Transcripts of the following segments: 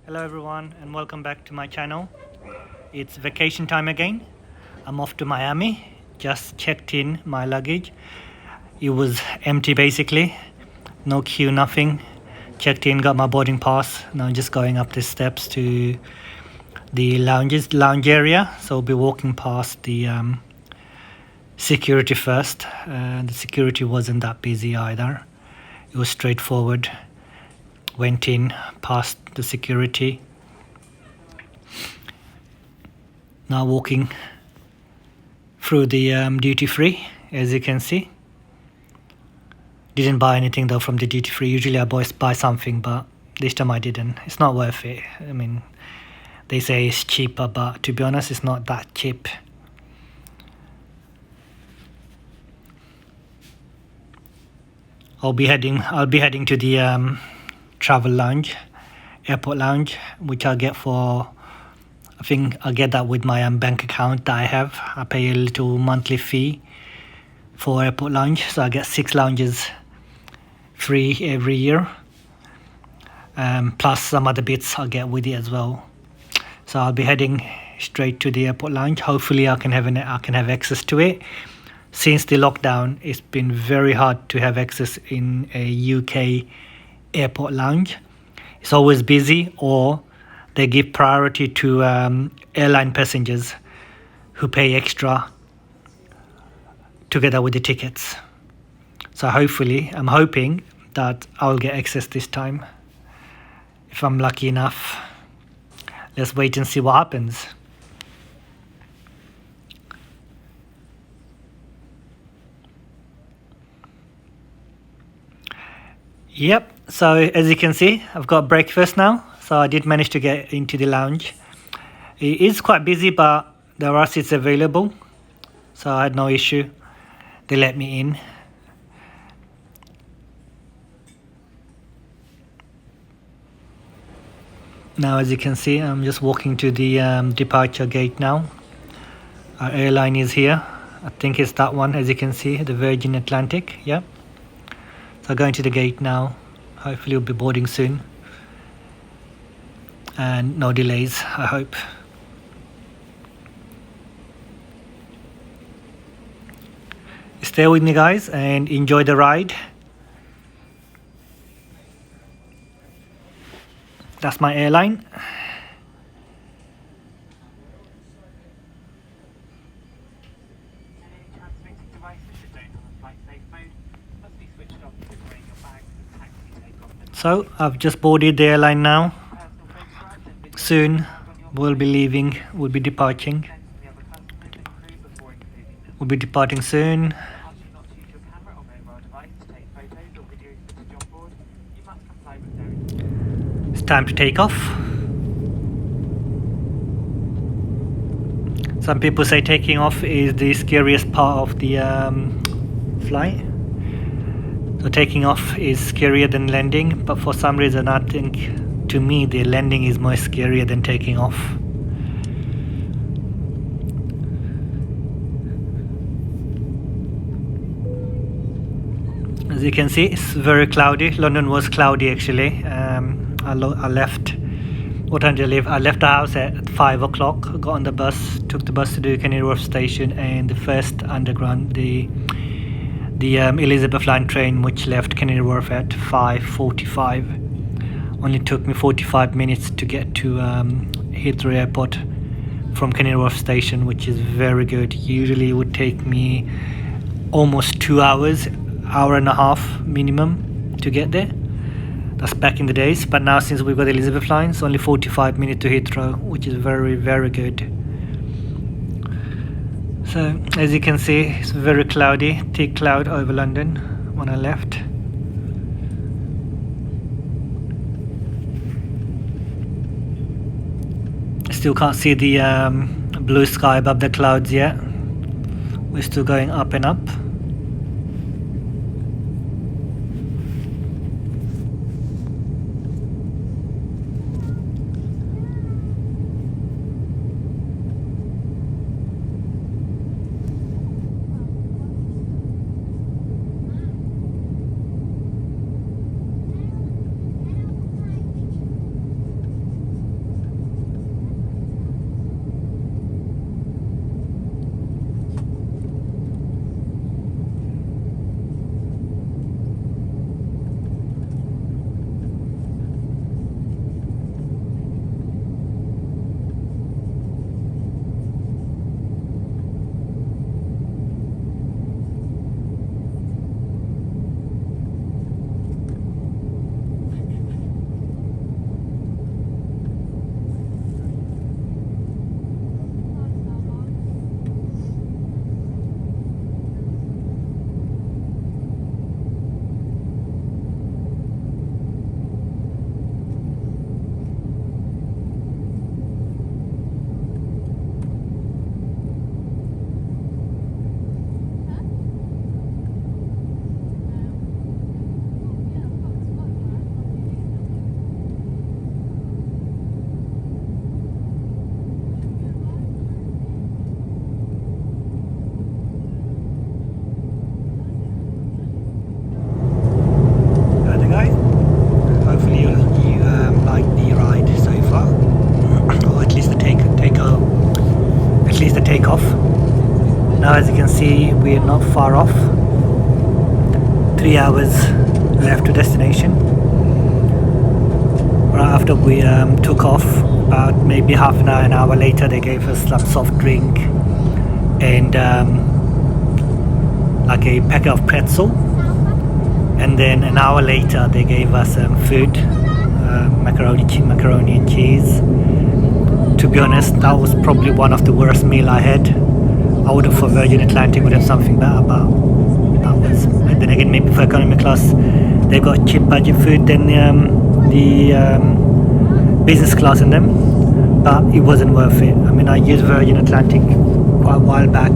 Hello everyone and welcome back to my channel. It's vacation time again. I'm off to Miami. Just checked in my luggage. It was empty basically. No queue, nothing. Checked in, got my boarding pass. Now I'm just going up the steps to the lounge area. So I'll be walking past the security first. The security wasn't that busy either. It was straightforward. Went in, past the security. Now walking through the duty free, as you can see. Didn't buy anything though from the duty free. Usually I buy something, but this time I didn't. It's not worth it. I mean, they say it's cheaper, but to be honest, it's not that cheap. I'll be heading to the travel lounge, airport lounge, which I'll get for, I think I'll get that with my bank account that I have. I pay a little monthly fee for airport lounge, so I get 6 lounges free every year, plus some other bits I'll get with it as well. So I'll be heading straight to the airport lounge. Hopefully I can have access to it. Since the lockdown, it's been very hard to have access in a UK airport lounge. It's always busy, or they give priority to airline passengers who pay extra together with the tickets. So hopefully, I'm hoping that I'll get access this time, if I'm lucky enough. Let's wait and see what happens. Yep, so as you can see, I've got breakfast now. So I did manage to get into the lounge. It is quite busy, but there are seats available, so I had no issue. They let me in. Now, as you can see, I'm just walking to the departure gate now. Our airline is here. I think it's that one, as you can see, the Virgin Atlantic. Yep. So going to the gate now. Hopefully we'll be boarding soon. And no delays, I hope. Stay with me guys and enjoy the ride. That's my airline. So I've just boarded the airline now. Soon we'll be leaving, we'll be departing. We'll be departing soon. It's time to take off. Some people say taking off is the scariest part of the flight. So taking off is scarier than landing, but for some reason I think, to me, the landing is more scarier than taking off. As you can see, it's very cloudy. London was cloudy actually. I left. What time did I leave? I left the house at 5 o'clock. Got on the bus, took the bus to the Canary Wharf station, and the first underground, the Elizabeth line train, which left Canary Wharf at 5:45. Only took me 45 minutes to get to Heathrow Airport from Canary Wharf station, which is very good. Usually it would take me almost 2 hours, hour and a half minimum to get there. That's back in the days, but now since we've got the Elizabeth line, it's only 45 minutes to Heathrow, which is very, very good. So as you can see, it's very cloudy, thick cloud over London when I left. Still can't see the blue sky above the clouds yet. We're still going up and up. we are not far off. 3 hours left to destination. Right after we took off, about maybe half an hour later, they gave us some soft drink and like a packet of pretzel. And then an hour later, they gave us food, macaroni and cheese. To be honest, that was probably one of the worst meal I had. I would have for Virgin Atlantic would have something better, but that was. And then again, maybe for economy class, they got cheap budget food than the business class in them, but it wasn't worth it. I mean, I used Virgin Atlantic quite a while back,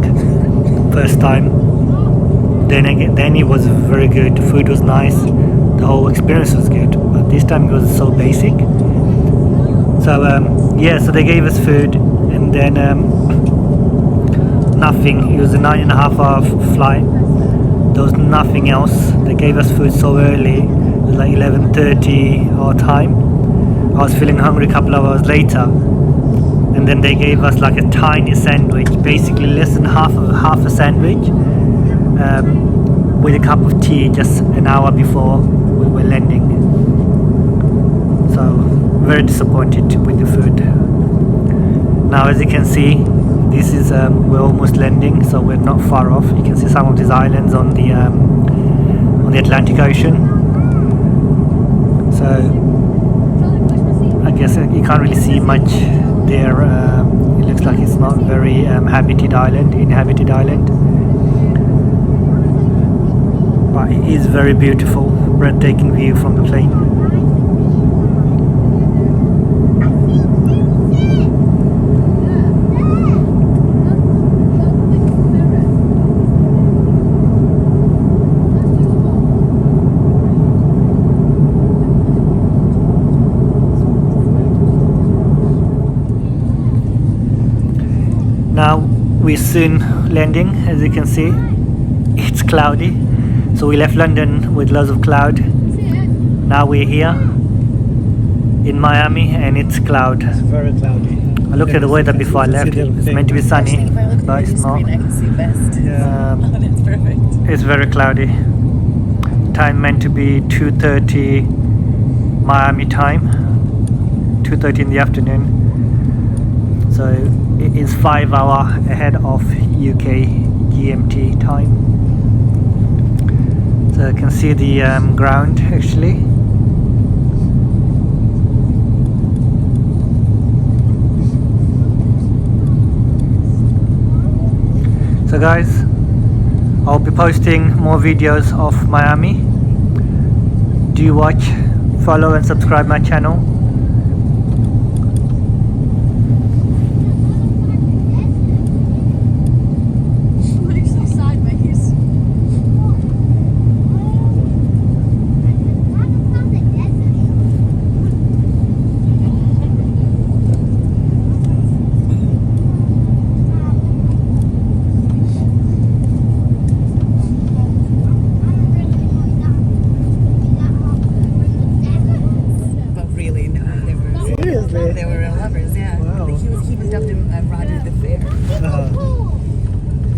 first time. Then it was very good. The food was nice. The whole experience was good. But this time it was so basic. So yeah, so they gave us food, and then nothing. It was a 9.5 hour flight. There was nothing else. They gave us food so early. It was like 11:30 our time. I was feeling hungry a couple of hours later, and then they gave us like a tiny sandwich, basically less than half a sandwich, with a cup of tea just an hour before we were landing. So very disappointed with the food. Now, as you can see, this is we're almost landing, so we're not far off. You can see some of these islands on the Atlantic Ocean. So I guess you can't really see much there. It looks like it's not very inhabited island, but it is very beautiful, breathtaking view from the plane. Now we're soon landing. As you can see, it's cloudy, so we left London with lots of cloud. Now we're here in Miami and it's cloud. It's very cloudy. I looked at the weather before I left. It's meant to be sunny, but it's not. I can see best. It's perfect. It's very cloudy. Time meant to be 2:30 Miami time, 2:30 in the afternoon. So it is 5 hours ahead of UK GMT time. So you can see the ground actually. So guys, I'll be posting more videos of Miami. Do watch, follow and subscribe my channel. They were real lovers, yeah. Wow. He was dubbed him Roger the Fair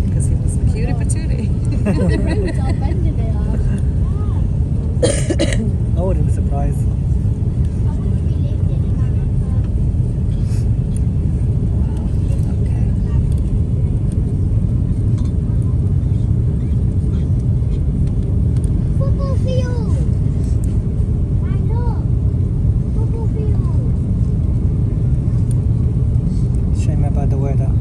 because he was cutie patootie. I wouldn't be surprised. Shame about the weather.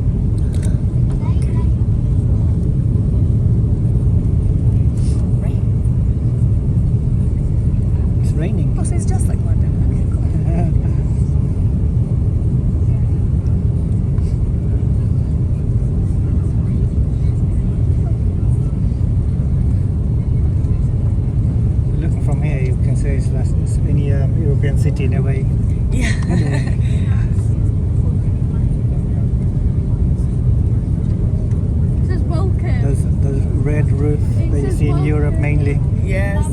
It's raining. Oh, so it's just like London. Okay, cool. Looking from here, you can say it's any European city in a way. Yeah. Those red roofs that you see in Europe mainly. Yes.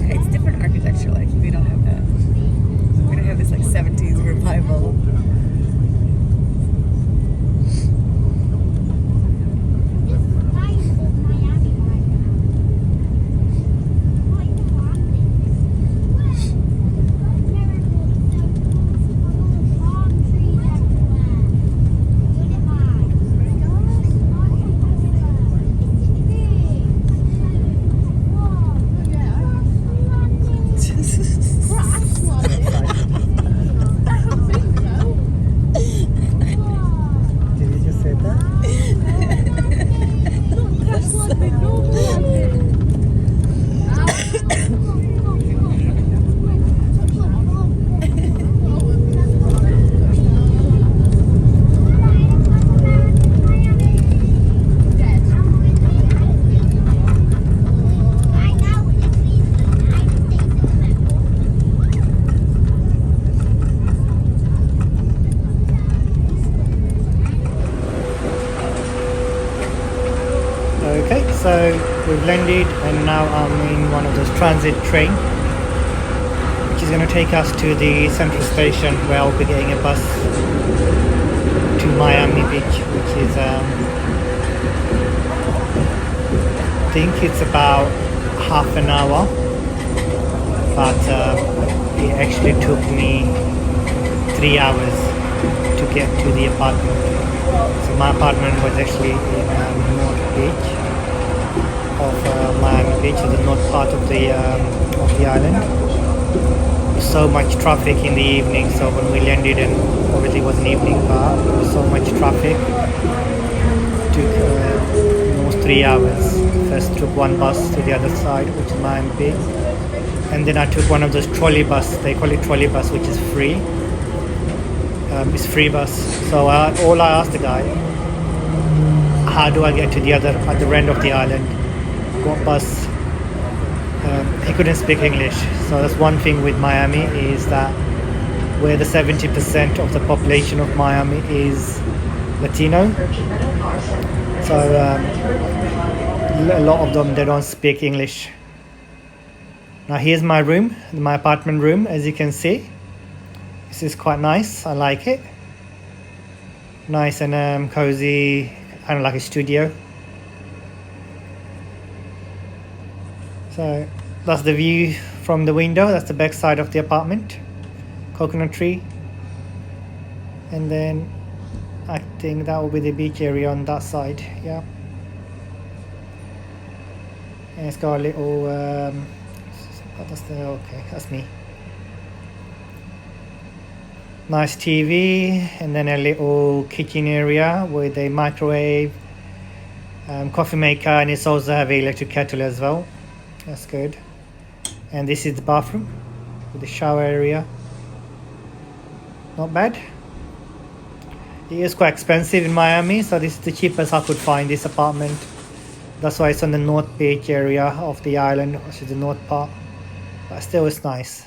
It's different architecture. Like we don't have that. We don't have this like 70s revival. we've landed and now I'm in one of those transit train which is going to take us to the central station where I'll be getting a bus to Miami Beach, which is I think it's about half an hour, but it actually took me 3 hours to get to the apartment. So my apartment was actually in North Beach of Miami Beach, the north part of the island. So much traffic in the evening, so when we landed, and obviously it was an evening bar, there was so much traffic. It took almost 3 hours. First took one bus to the other side, which is Miami Beach, and then I took one of those trolley bus. They call it trolley bus, which is free. It's free bus. So all I asked the guy, how do I get to the other end of the island? What bus? He couldn't speak English. So that's one thing with Miami, is that where the 70% of the population of Miami is Latino. So a lot of them, they don't speak English. Now here's my room, my apartment room, as you can see. This is quite nice. I like it. Nice and cozy, kind of like a studio. So that's the view from the window. That's the back side of the apartment. Coconut tree. And then I think that will be the beach area on that side. Yeah. And it's got a little that's me. Nice TV, and then a little kitchen area with a microwave, coffee maker, and it's also have an electric kettle as well. That's good. And this is the bathroom with the shower area. Not bad. It is quite expensive in Miami, so this is the cheapest I could find, this apartment. That's why it's on the North Beach area of the island, which is the north part. But still, it's nice.